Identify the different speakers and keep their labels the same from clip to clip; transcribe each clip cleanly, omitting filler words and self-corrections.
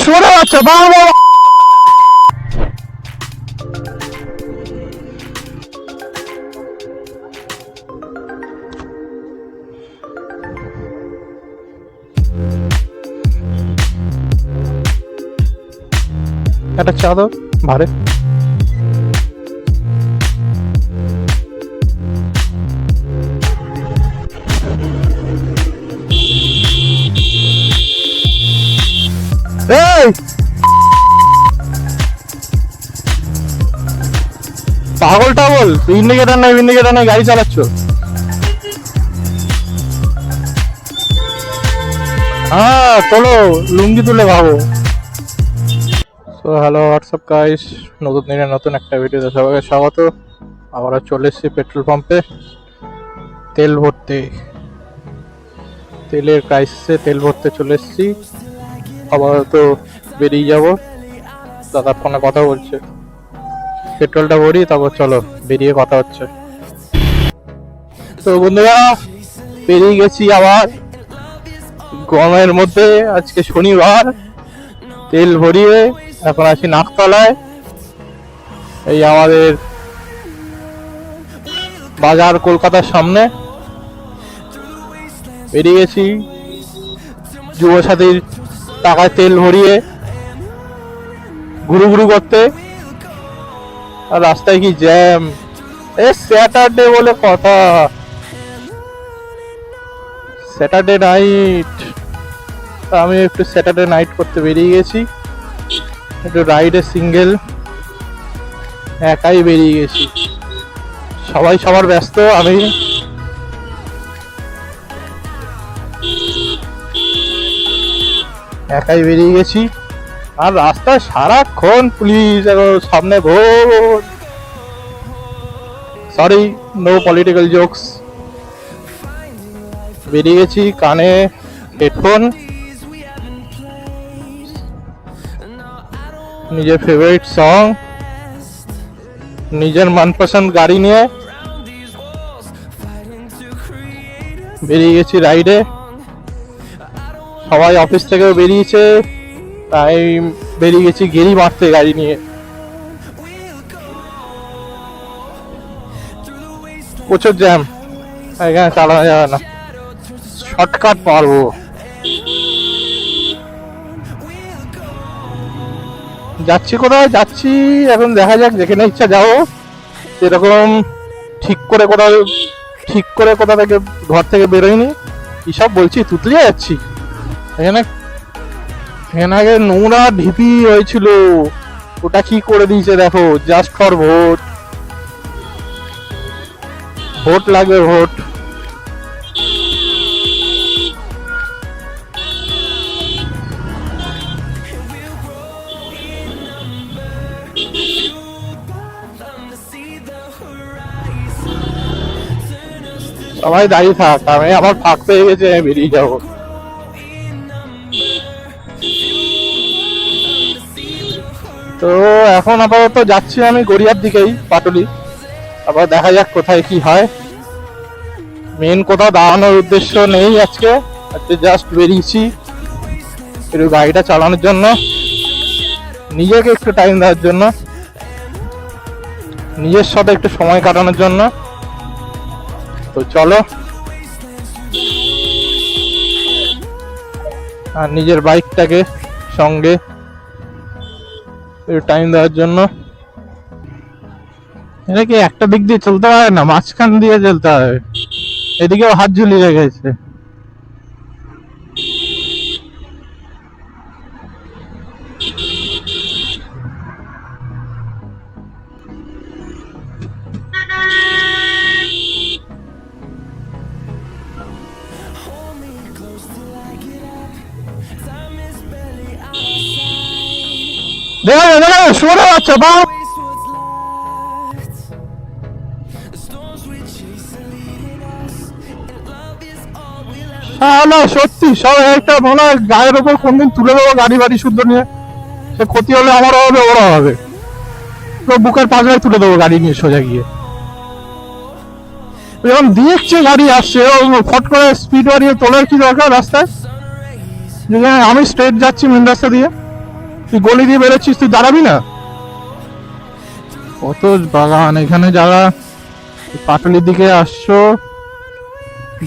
Speaker 1: শুনে যাচ্ছে বাবা। একটা চাদর ভারে পাগল টাগল, ইন্ডিকেটার নাই গাড়ি চালাচ্ছ। হ্যাঁ তোলো, লুঙ্গি তুলে ভাবো। সো হ্যালো হোয়াটসঅ্যাপ গাইস, নতুন দিনের নতুন একটা ভিডিওতে সবাইকে স্বাগত। আবার চলে এসেছি পেট্রোল পাম্পে তেল ভরতে। তেলের ক্রাইসিসে তেল ভরতে চলে এসেছি। আবার তো বেরিয়ে যাব, দাদার ফোনে কথা বলছে। পেট্রোলটা ভরি, তারপর চলো বেরিয়ে কথা হচ্ছে। তো বন্ধুরা বেরিয়ে গেছি আবার গরমের মধ্যে। আজকে শনিবার, তেল ভরিয়ে এখন আছি নাকতলায়। এই আমাদের বাজার কলকাতার সামনে বেরিয়ে গেছি যুবসাথীর টাকায় তেল ভরিয়ে ঘুরু ঘুরু করতে। আর রাস্তায় কি জ্যাম! স্যাটারডে বলে কথা, স্যাটারডে নাইট। আমি একটু স্যাটারডে নাইট করতে বেরিয়ে গেছি, একটু রাইডে সিঙ্গেল একাই বেরিয়ে গেছি। সবাই সবার ব্যস্ত, আমি একাই বেরিয়ে গেছি। আর রাস্তায় সারাক্ষণ পুলিশ, সামনে vote. Sorry, no political jokes. বেরিয়ে গেছি, কানে হেডফোন, নিজের ফেভারিট সং, নিজের মনপসন্দ গাড়ি নিয়ে বেরিয়ে গেছি রাইডে। সবাই অফিস থেকেও বেরিয়েছে, তাই বেরিয়ে গেছি গেরি মারতে গাড়ি নিয়ে। প্রচুর জ্যাম, এখানে চালানো যাবে না, শর্টকাট মারবো। যাচ্ছি কোথায় যাচ্ছি এখন দেখা যাক, যেখানে ইচ্ছা যাবো। সেরকম ঠিক করে কোথা থেকে ঘর থেকে বেরোয়নি। কি সব বলছি, তুতলিয়ে যাচ্ছি। এখানে আগে নোংরা ঢিপি হয়েছিল, ওটা কি করে দিয়েছে দেখো, জাস্ট ফর ভোট। ভোট লাগবে, ভোট। সবাই দাঁড়িয়ে থাক, আমি আমার ফাঁক পেয়ে গেছে, আমি বেরিয়ে যাবো। তো এখন আপাতত যাচ্ছি আমি গড়িয়ার দিকেই, পাটুলি। আবার দেখা যাক কোথায় কি হয়। মেন কোথাও দাঁড়ানোর উদ্দেশ্য নেই আজকে, জাস্ট বেরিয়েছি একটু গাড়িটা চালানোর জন্য, নিজেকে একটু টাইম দেওয়ার জন্য, নিজের সাথে একটু সময় কাটানোর জন্য। তো চলো, আর নিজের বাইকটাকে সঙ্গে একটু টাইম দেওয়ার জন্য। এটা কি একটা দিক দিয়ে চলতে হয় না, মাঝখান দিয়ে চলতে হয়? এদিকেও হাত ঝুলিয়ে গেছে। দেখা শুনে যাচ্ছে বাবা। সত্যি সব একটা মনে হয় গায়ের ওপর কোনদিন তুলে দেবো গাড়ি বাড়ি শুদ্ধ নিয়ে। সে ক্ষতি হলে আমারও হবে, ওরা হবে। তো বুকের পাঁচড়ায় তুলে দেবো গাড়ি নিয়ে সোজা গিয়ে। যখন দেখছে গাড়ি আসছে, ফট করে স্পিড বাড়িয়ে তোলার কি দরকার রাস্তায়? আমি স্ট্রেট যাচ্ছি মেন রাস্তা দিয়ে, তুই গলি দিয়ে বেরোচ্ছিস, তুই দাঁড়াবি না? কত বাগান এখানে, যারা পাটুলির দিকে আসছো,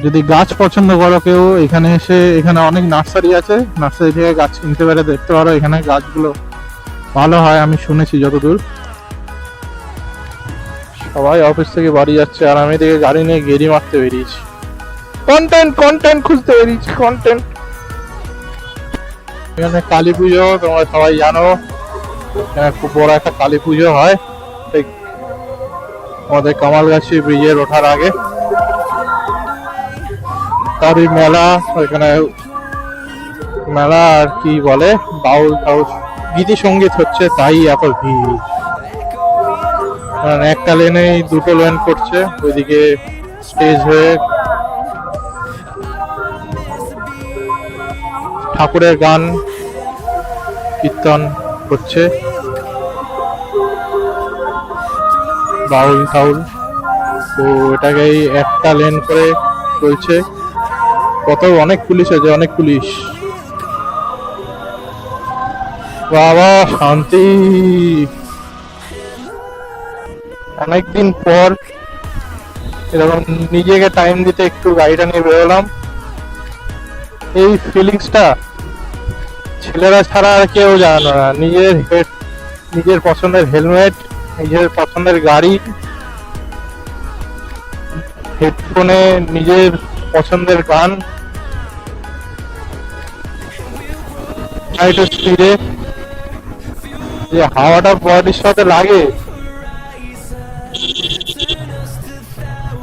Speaker 1: যদি গাছ পছন্দ করো কেউ, এখানে এসে, এখানে অনেক নার্সারি আছে, নার্সারি থেকে গাছ কিনতে পারে, দেখতে পারো। এখানে গাছগুলো ভালো হয় আমি শুনেছি যতদূর। সবাই অফিস থেকে বাড়ি যাচ্ছে আর আমি এদিকে গাড়ি নিয়ে গেড়ি মারতে বেরিয়েছি, কন্টেন্ট কন্টেন্ট খুঁজতে বেরিয়েছি, কন্টেন্ট। এখানে কালী পুজো তোমরা সবাই জানো, এখানে খুব বড় একটা কালী পুজো হয় ঠিক আমাদের কামালগাছি ব্রিজের ওঠার আগে। তারই মেলা, ওইখানে মেলা আর কি বলে, বাউল টাউল গীতি সঙ্গীত হচ্ছে, তাই এত ভিড়। কারণ একটা লেনেই দুটো লেন করছে, ওইদিকে স্টেজ হয়ে ঠাকুরের গান কীর্তন হচ্ছে, বাউল টাউল। তো এটাকেই একটা লেন করে চলছে। কত অনেক পুলিশ আছে, অনেক পুলিশ। বাবা শান্তি, অনেকদিন পর এরকম নিজেকে টাইম দিতে একটু গাড়িটা নিয়ে বেরোলাম। এই ফিলিংসটা ছেলেরা ছাড়া আর কেউ জানে না। নিজের পছন্দের হেলমেট, নিজের পছন্দের গাড়ি, হেডফোনে নিজের পছন্দের গান, স্পিডে যে হাওয়াটা বডির সাথে লাগে,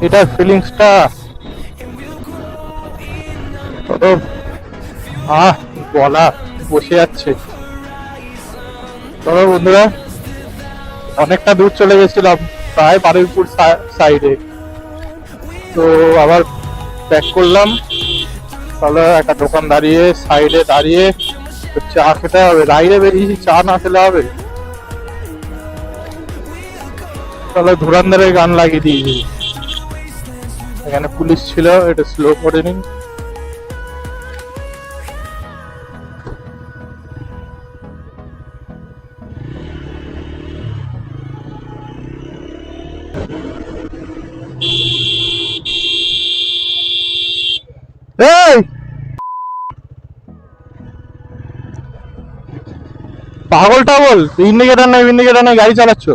Speaker 1: এটার ফিলিংসটা বলা বসে যাচ্ছে। তবে বন্ধুরা, অনেকটা দূর চলে গেছিলাম, প্রায় বারুইপুর সাইডে। তো আবার ব্যাক করলাম। তাহলে একটা দোকান দাঁড়িয়ে, সাইডে দাঁড়িয়ে চা খেতে হবে। রাইডে বেরিয়েছি, চা না খেলে হবে? তাহলে ধুরন্ধরের গান লাগিয়ে দিয়েছি। এখানে পুলিশ ছিল, এটা স্লো করে নিন। পাগল টাগল, ইন্ডিকেটার নাই গাড়ি চালাচ্ছ?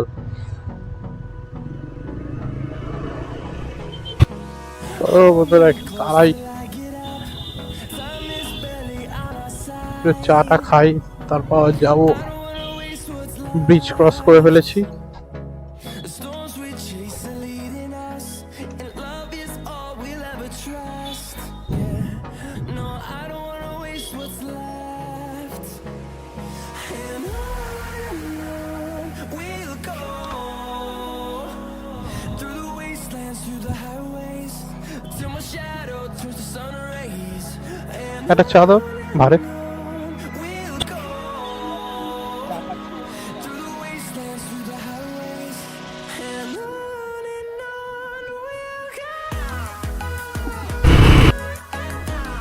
Speaker 1: তারাই চাটা খাই, তারপর যাবো। ব্রিজ ক্রস করে ফেলেছি। একটা চা দাও ভারে।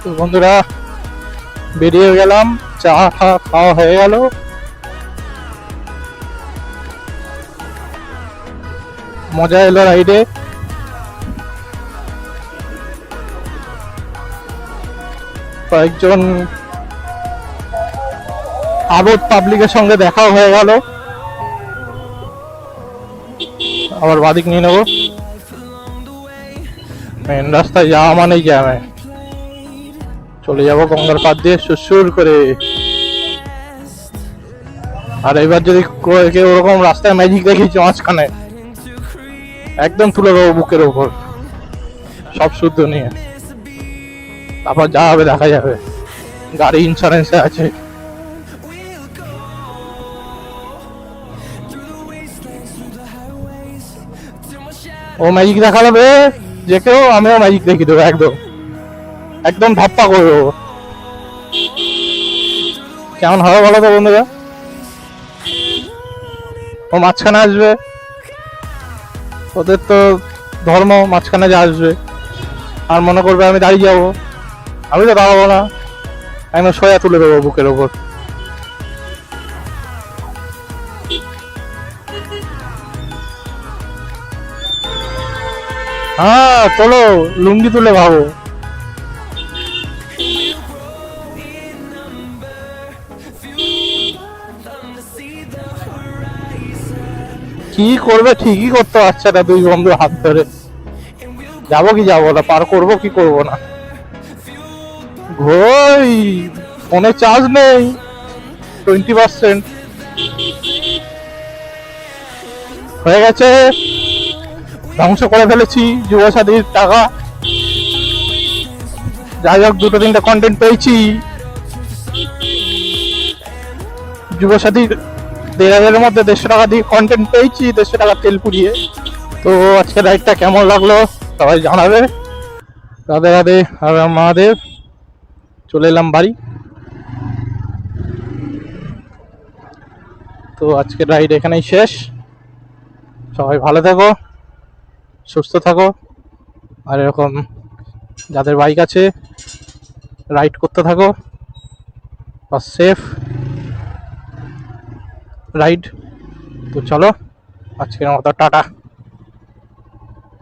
Speaker 1: তো বন্ধুরা, বেরিয়ে গেলাম, চা খাওয়া হয়ে গেল। মজা এলো রাইডে। কয়েকজন আবদ পাবলিকের সঙ্গে দেখাও হয়ে গেল। আবার বাদিক নিয়ে নেবো। মেন রাস্তায় যাওয়া মানেই জ্যামে। চলে যাবো গঙ্গার পাড় দিয়ে সুর করে। আর এবার যদি কেউ ওরকম রাস্তায় ম্যাজিক দেখিয়েছে মাঝখানে, একদম তুলে দেবো বুকের ওপর, সব শুদ্ধ নিয়ে। তারপর যা হবে দেখা যাবে। গাড়ি ইন্স্যুরেন্সে আছে। ও ম্যাজিক দেখাবে যে কেউ, আমিও ম্যাজিক দেখিয়ে দেবো। একদম একদম ধাপ্পা করে দেবো। কেমন হবে বলো তো বন্ধুরা? ও মাঝখানে আসবে, ওদের তো ধর্ম মাঝখানে যা আসবে, আর মনে করবে আমি দাঁড়িয়ে যাবো। আমি তো দাঁড়াবো না, একদম সোয়া তুলে দেবো বুকের ওপর। হ্যাঁ চলো, লুঙ্গি তুলে ভাবো। কি করবে ঠিকই করতে পারছে না দুই বন্ধু হাত ধরে। যাবো কি যাবো না, পার করবো কি করবো না। ঘই ফোনে চার্জ নেই, 20%। হয়ে গেছে, ধ্বংস করে ফেলেছি যুবসাথীর টাকা। যাই হোক, দুটো তিনটা কন্টেন্ট পেয়েছি যুবসাথীর। 1,500-এর মধ্যে 150 টাকা দিয়ে কন্টেন্ট পেয়েছি, 150 টাকা তেল পুড়িয়ে। তো আজকে রাইডটা কেমন লাগলো সবাই জানাবে। রাধে রাধে আর মহাদেব। চলে এলাম বাড়ি। তো আজকের রাইড এখানেই শেষ। সবাই ভালো থাকো, সুস্থ থাকো, আর এরকম যাদের বাইক আছে রাইড করতে থাকো, বা সেফ রাইড। তো চলো, আজকের মতো টাটা।